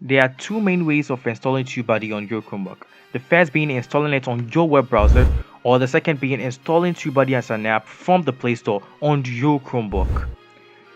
There are two main ways of installing Tubebuddy on your Chromebook. The first being installing it on your web browser, or the second being installing Tubebuddy as an app from the Play Store on your Chromebook.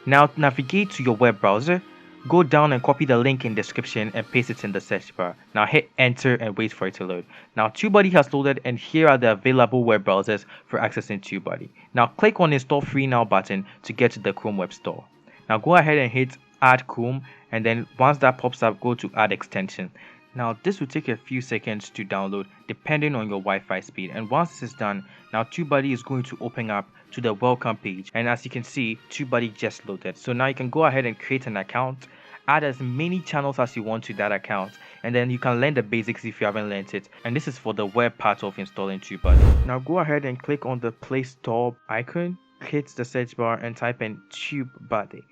Now navigate to your web browser, go down and copy the link in the description and paste it in the search bar. Now hit enter and wait for it to load. Now Tubebuddy has loaded and here are the available web browsers for accessing Tubebuddy. Now click on install free now button to get to the Chrome web store. Now go ahead and hit add Chrome, and then once that pops up, go to add extension. Now this will take a few seconds to download depending on your Wi-Fi speed, and once this is done, now Tubebuddy is going to open up to the welcome page, and as you can see, Tubebuddy just loaded. So now you can go ahead and create an account, add as many channels as you want to that account, and then you can learn the basics if you haven't learned it, and this is for the web part of installing Tubebuddy. Now go ahead and click on the Play Store icon, hit the search bar and type in Tubebuddy.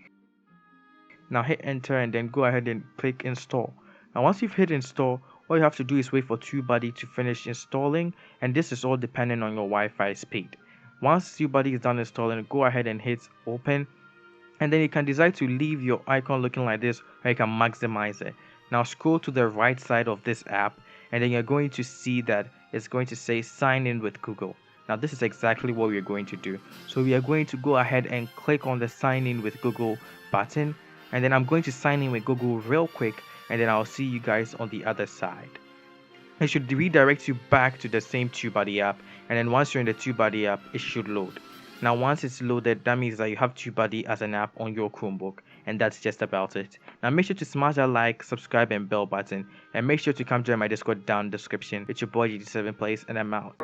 Now hit enter and then go ahead and click install. Now once you've hit install, all you have to do is wait for Tubebuddy to finish installing, and this is all depending on your Wi-Fi speed. Once Tubebuddy is done installing, go ahead and hit open, and then you can decide to leave your icon looking like this, or you can maximize it. Now scroll to the right side of this app, and then you're going to see that it's going to say sign in with Google. Now this is exactly what we're going to do. So we are going to go ahead and click on the sign in with Google button, and then I'm going to sign in with Google real quick, and then I'll see you guys on the other side. It should redirect you back to the same Tubebuddy app, and then once you're in the Tubebuddy app, it should load. Now once it's loaded, that means that you have Tubebuddy as an app on your Chromebook, and that's just about it. Now make sure to smash that like, subscribe and bell button, and make sure to come join my Discord down in the description. It's your boy GD7 Plays, and I'm out.